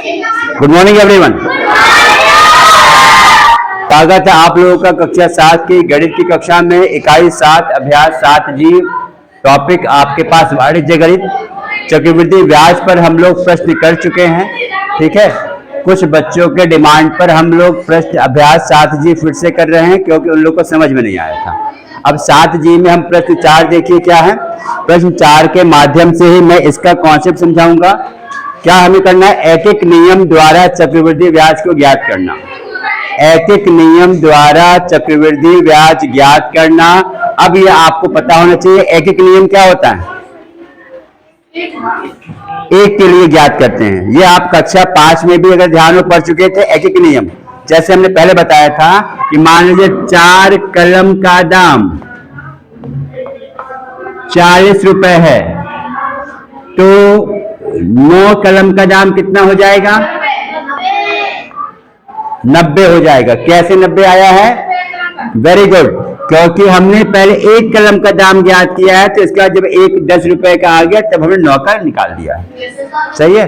Good morning everyone. स्वागत है आप लोगों का कक्षा 7 की गणित की कक्षा में इकाई 7 अभ्यास 7G। टॉपिक आपके पास वाणिज्य गणित चक्रवृद्धि ब्याज पर हम लोग प्रश्न कर चुके हैं। ठीक है, कुछ बच्चों के डिमांड पर हम लोग प्रश्न अभ्यास 7G फिर से कर रहे हैं क्योंकि उन लोगों को समझ में नहीं आया था। अब 7G में हम प्रश्न 4 देखिए क्या है। प्रश्न 4 के माध्यम से ही मैं इसका कॉन्सेप्ट समझाऊंगा। क्या हमें करना है? एक एक नियम द्वारा चक्रवृद्धि ब्याज को ज्ञात करना। एक एक नियम द्वारा चक्रवृद्धि ब्याज ज्ञात करना। अब ये आपको पता होना चाहिए एक एक नियम क्या होता है। एक के लिए ज्ञात करते हैं। ये आप कक्षा 5 में भी अगर ध्यान में पढ़ चुके थे एक एक नियम। जैसे हमने पहले बताया था कि मान लीजिए 4 कलम का दाम 40 रुपए है तो 9 कलम का दाम कितना हो जाएगा? 90 हो जाएगा। कैसे 90 आया है? वेरी गुड, क्योंकि हमने पहले 1 कलम का दाम ज्ञात किया है तो इसके बाद जब 1 10 रुपए का आ गया तब हमने 9 का निकाल दिया है। सही है।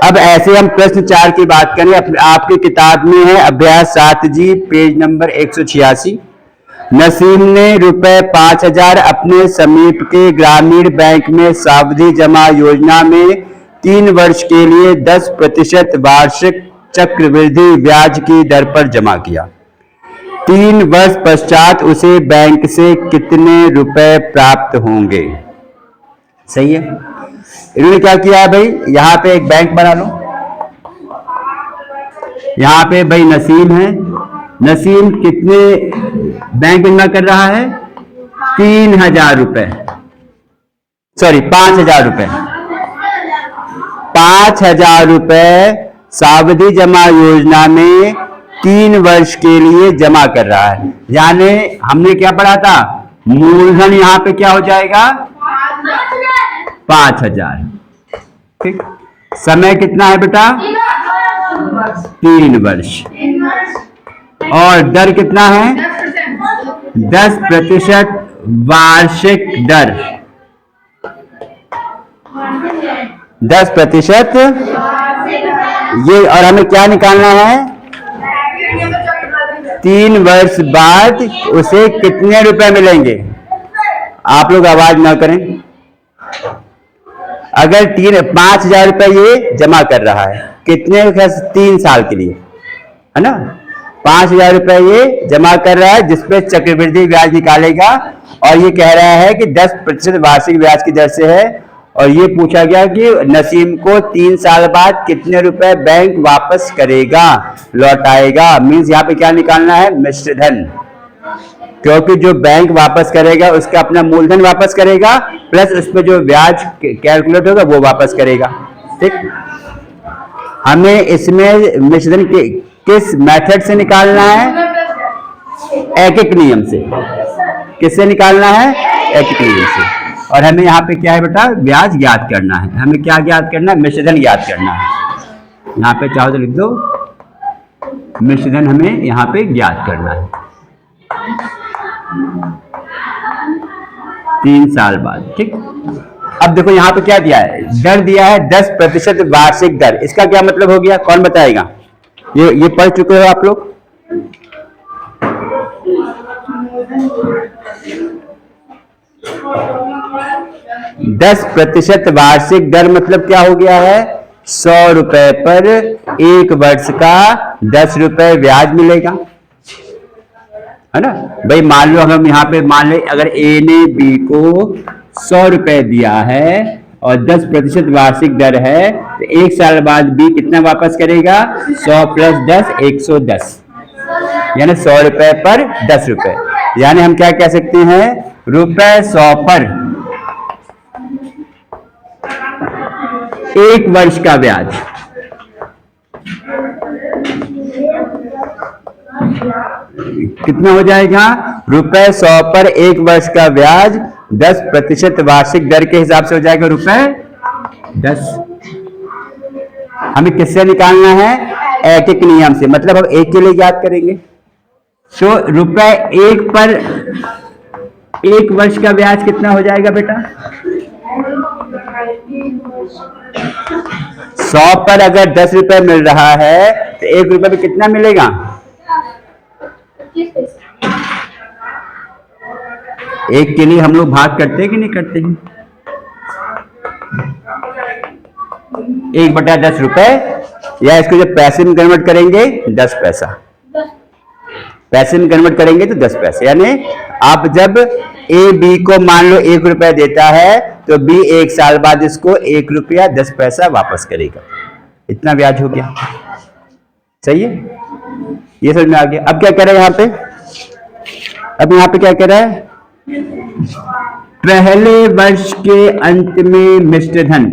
अब ऐसे हम प्रश्न 4 की बात करें। आपकी किताब में है अभ्यास 7G पेज नंबर 186। नसीम ने रुपए 5000 अपने समीप के ग्रामीण बैंक में सावधि जमा योजना में 3 वर्ष के लिए 10% वार्षिक चक्रवृद्धि ब्याज की दर पर जमा किया। 3 वर्ष पश्चात उसे बैंक से कितने रुपए प्राप्त होंगे? सही है। इन्होंने क्या किया है भाई, यहां पे एक बैंक बना लो। यहां पे भाई नसीम है। नसीम कितने बैंक जमा कर रहा है? 3000 रुपए, सॉरी 5000 रुपए। 5000 रुपए सावधि जमा योजना में 3 वर्ष के लिए जमा कर रहा है। यानी हमने क्या पढ़ा था? मूलधन यहां पे क्या हो जाएगा? 5000। ठीक। समय कितना है बेटा? 3 वर्ष। और दर कितना है? 10% वार्षिक दर। 10% ये। और हमें क्या निकालना है? 3 वर्ष बाद उसे कितने रुपए मिलेंगे? आप लोग आवाज ना करें। अगर 5000 रुपए ये जमा कर रहा है कितने? 3 साल के लिए, है ना। 5000 रुपए ये जमा कर रहा है जिसपे चक्रवृद्धि ब्याज निकालेगा और ये कह रहा है कि 10% वार्षिक ब्याज की दर से है। और ये पूछा गया कि नसीम को 3 साल बाद कितने रुपए बैंक वापस करेगा, लौटाएगा। मींस यहाँ पे क्या निकालना है? मिश्र धन। क्योंकि जो बैंक वापस करेगा उसका अपना मूलधन वापस करेगा प्लस उस पर जो ब्याज कैलकुलेट होगा वो वापस करेगा। ठीक। हमें इसमें मिश्र धन किस मेथड से निकालना है? एक एक नियम से। किससे निकालना है? एक एक नियम से। और हमें यहाँ पे क्या है बेटा? ब्याज ज्ञात करना है। हमें क्या ज्ञात करना है? मिश्रधन ज्ञात करना है। यहाँ पे चाहो तो लिख दो, मिश्रधन हमें यहाँ पे ज्ञात करना है 3 साल बाद। ठीक। अब देखो यहाँ पे क्या दिया है? दर दिया है 10% वार्षिक दर। इसका क्या मतलब हो गया? कौन बताएगा? ये पढ़ चुके हो आप लोग? दस 10% वार्षिक दर मतलब क्या हो गया है? 100 रुपए पर 1 वर्ष का 10 रुपए ब्याज मिलेगा, है ना भाई। मान लो हम यहाँ पे मान ले अगर ए ने बी को 100 रुपए दिया है और 10% वार्षिक दर है तो 1 साल बाद बी कितना वापस करेगा? 100 + 10 110, यानी 100 रुपए पर 10 रुपए। यानी हम क्या कह सकते हैं? रुपए 100 पर 1 वर्ष का ब्याज। कितना हो जाएगा? रुपए 100 पर 1 वर्ष का ब्याज 10% वार्षिक दर के हिसाब से हो जाएगा रुपए 10। हमें किससे निकालना है? एक एक नियम से। मतलब हम एक के लिए याद करेंगे। तो रुपए 1 पर 1 वर्ष का ब्याज कितना हो जाएगा बेटा? 100 पर अगर 10 रुपए मिल रहा है तो 1 रुपए में कितना मिलेगा? 1 के लिए हम लोग भाग करते हैं कि नहीं करते हैं? 1/10 रुपए, या इसको जब पैसे में कन्वर्ट करेंगे 10 पैसा, पैसे में कन्वर्ट करेंगे तो 10 पैसे। यानी आप जब ए बी को मान लो 1 रुपया देता है तो बी 1 साल बाद इसको 1 रुपया 10 पैसा वापस करेगा। इतना ब्याज हो गया। सही है, ये समझ में आ गया। अब क्या कह रहे हैं यहाँ पे? अब यहाँ पे क्या कह रहा है? पहले वर्ष के अंत में मिश्र धन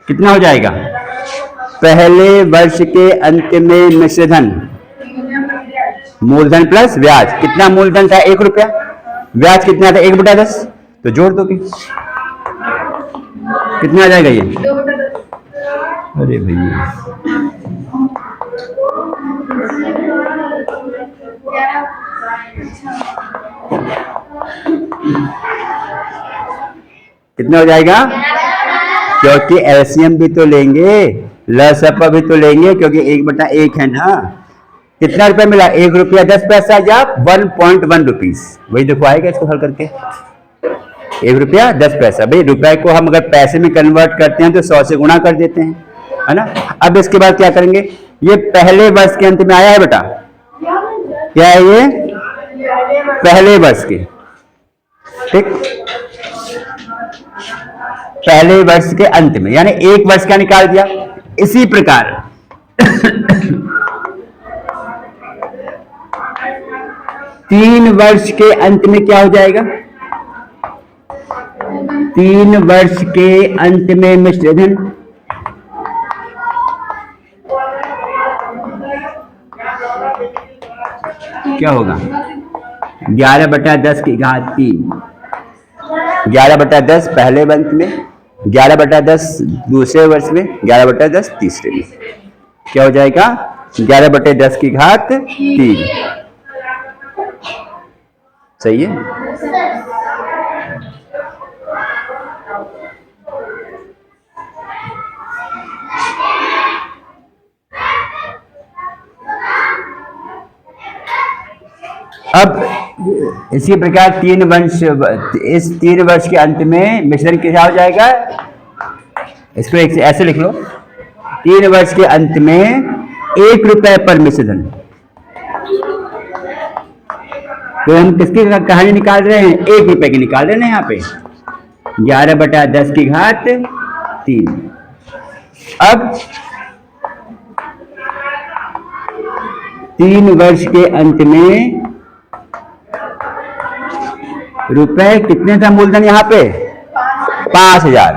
कितना हो जाएगा? पहले वर्ष के अंत में मिश्र धन मूलधन प्लस ब्याज। कितना मूलधन था? 1 रुपया। ब्याज कितना था? 1/10। तो जोड़ दोगे कितना आ जाएगा ये? अरे भैया कितना हो जाएगा? क्योंकि एलसीएम भी तो लेंगे, लसअप भी तो लेंगे, क्योंकि 1/1 है ना। कितना रुपया मिला? 1 रुपया 10 पैसा या 1.1 रुपीज। वही देखो आएगा इसको हल करके, 1 रुपया 10 पैसा। भाई रुपए को हम अगर पैसे में कन्वर्ट करते हैं तो 100 से गुणा कर देते हैं, है ना। अब इसके बाद क्या करेंगे? ये पहले वर्ष के अंत में आया है बेटा। क्या है ये? पहले वर्ष के, ठीक, पहले वर्ष के अंत में, यानी 1 वर्ष का निकाल दिया। इसी प्रकार 3 वर्ष के अंत में क्या हो जाएगा? 3 वर्ष के अंत में मिश्र धन क्या होगा? 11/10 की घात 3। 11/10 पहले वर्ष में, 11/10 दूसरे वर्ष में, 11/10 तीसरे में। क्या हो जाएगा? 11/10 की घात 3। सही है। अब इसी प्रकार 3 वर्ष, इस 3 वर्ष के अंत में मिश्रण क्या हो जाएगा? इसको ऐसे लिख लो, 3 वर्ष के अंत में 1 रुपए पर मिश्रण। तो हम किसकी कहानी निकाल रहे हैं? 1 रुपए की निकाल रहे हैं यहाँ पे। 11/10 की घात 3। अब 3 वर्ष के अंत में रुपए कितने था मूलधन यहाँ पे? 5000।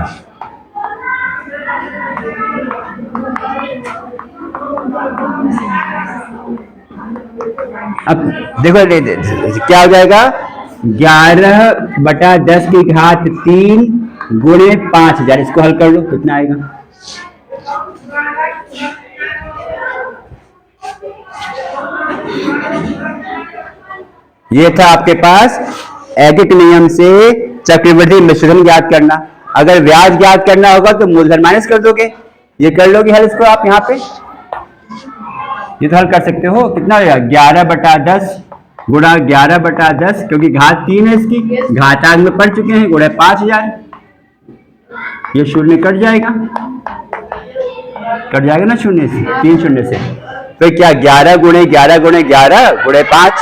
अब देखो क्या हो जाएगा? 11/10 की घात 3 गुणे 5000। इसको हल कर लो, कितना आएगा? ये था आपके पास एक नियम से चक्रवृद्धि मिश्रण ज्ञात करना। अगर ब्याज ज्ञात करना होगा तो मूलधन माइनस कर दोगे। ये कर लोगे हल इसको आप यहाँ पे, ये तो हल कर सकते हो। कितना हो जाएगा? 11/10 गुणा 11/10, क्योंकि घात 3 है इसकी, घातांक में पढ़ चुके हैं, गुणा 5000। ये शून्य कट जाएगा, कट जाएगा ना शून्य से, 3 शून्य से। तो क्या 11 गुणे 11 गुणे 11 गुणे 5।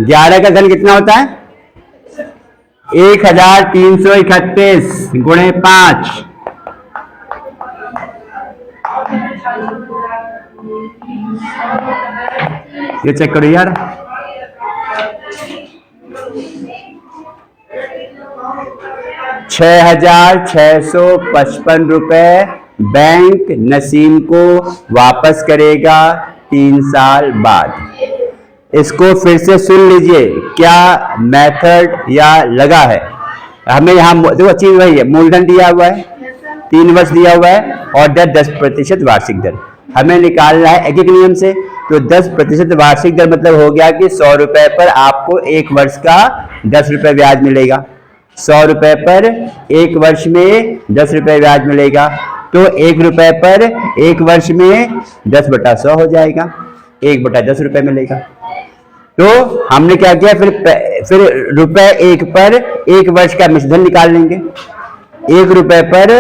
11 का धन कितना होता है? 1331 गुणे 5। ये चेक करो यार, 6,655 रुपए बैंक नसीम को वापस करेगा 3 साल बाद। इसको फिर से सुन लीजिए, क्या मेथड या लगा है। हमें यहाँ देखो चीज वही है, मूलधन दिया हुआ है, 3 वर्ष दिया हुआ है और दर 10% वार्षिक दर। हमें निकालना है एक एक नियम से। तो 10% वार्षिक दर मतलब हो गया कि 100 रुपए पर आपको एक वर्ष का 10 रुपए ब्याज मिलेगा। 100 रुपए पर एक वर्ष में 10 रुपए ब्याज मिलेगा। तो 1 रुपए पर एक वर्ष में 10/100 हो जाएगा, 1/10 रुपए मिलेगा। तो हमने क्या किया, फिर रुपए 1 पर एक वर्ष का मिश्रधन निकाल लेंगे। 1 रुपए पर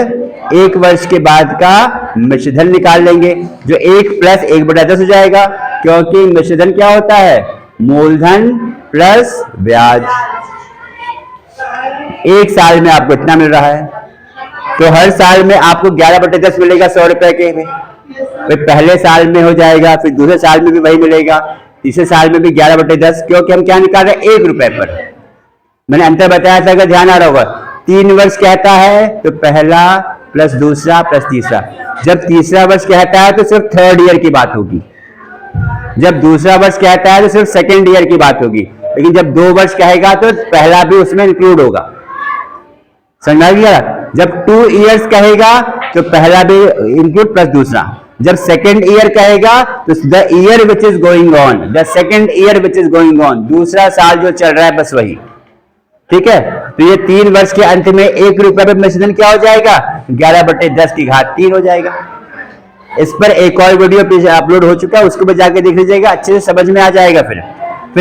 एक वर्ष के बाद का मिश्रधन निकाल लेंगे, जो 1 + 1/10 हो जाएगा, क्योंकि मिश्रधन क्या होता है, मूलधन प्लस ब्याज। एक साल में आपको इतना मिल रहा है, तो हर साल में आपको 11/10 मिलेगा 100 रुपए के में। फिर पहले साल में हो जाएगा, फिर दूसरे साल में भी वही मिलेगा, तीसरे साल में भी 11/10, क्योंकि हम क्या निकाल रहे हैं, 1 रुपए पर। मैंने अंतर बताया था, अगर ध्यान आ रहा होगा। 3 वर्ष कहता है तो पहला प्लस दूसरा प्लस तीसरा। जब तीसरा वर्ष कहता है तो सिर्फ 3rd ईयर की बात होगी। जब दूसरा वर्ष कहता है तो सिर्फ 2nd ईयर की बात होगी। लेकिन जब 2 वर्ष कहेगा तो पहला भी उसमें इंक्लूड होगा। समझ आ गया? जब 2 इयर्स कहेगा तो पहला भी इंक्लूड प्लस दूसरा। जब 2nd ईयर कहेगा तो the year which is going on, the 2nd year which is going on, दूसरा साल जो चल रहा है बस वही। ठीक है? तो ये 3 वर्ष के अंत में 1 रुपए पे मिश्रधन क्या हो जाएगा, 11/10 की घात 3 हो जाएगा। इस पर एक और वीडियो अपलोड हो चुका है, उसको भी जाके देख लीजिएगा, अच्छे से समझ में आ जाएगा। फिर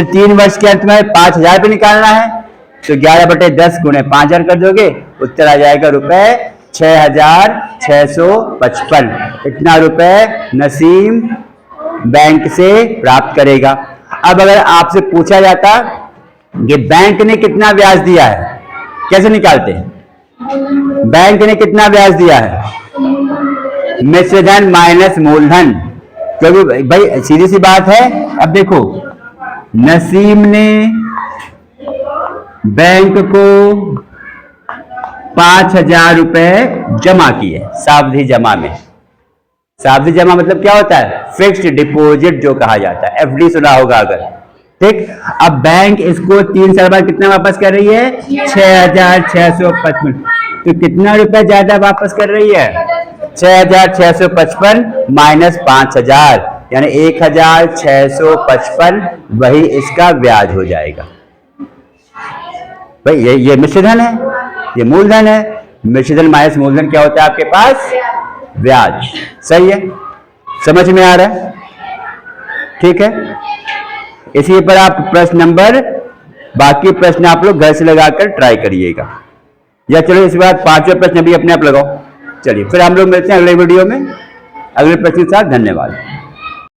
3 वर्ष के अंत में 5000 पे निकालना है, तो 11/10 गुणे 5000 कर दोगे, उत्तर आ जाएगा रुपए 6655। इतना रुपए नसीम बैंक से प्राप्त करेगा। अब अगर आपसे पूछा जाता कि बैंक ने कितना ब्याज दिया है, कैसे निकालते हैं? बैंक ने कितना ब्याज दिया है, मिश्रधन माइनस मूलधन। क्योंकि भाई सीधी सी बात है। अब देखो, नसीम ने बैंक को 5000 रुपए जमा किए सावधि जमा में। सावधि जमा मतलब क्या होता है, फिक्स्ड डिपॉजिट जो कहा जाता है, एफडी सुना होगा अगर। ठीक, अब बैंक इसको 3 साल बाद कितना वापस कर रही है, 6655। तो कितना रुपए ज्यादा वापस कर रही है, 6655 माइनस 5000, यानी 1655, वही इसका ब्याज हो जाएगा। भाई ये मिश्रधन है, ये मूलधन है। मिश्रधन माइनस मूलधन क्या होता है आपके पास, ब्याज। सही है, समझ में आ रहा है? ठीक है, इसी पर आप प्रश्न नंबर, बाकी प्रश्न आप लोग घर से लगाकर ट्राई करिएगा। या चलो इस बार 5वां प्रश्न भी अपने आप लगाओ। चलिए फिर हम लोग मिलते हैं अगले वीडियो में अगले प्रश्न के साथ। धन्यवाद।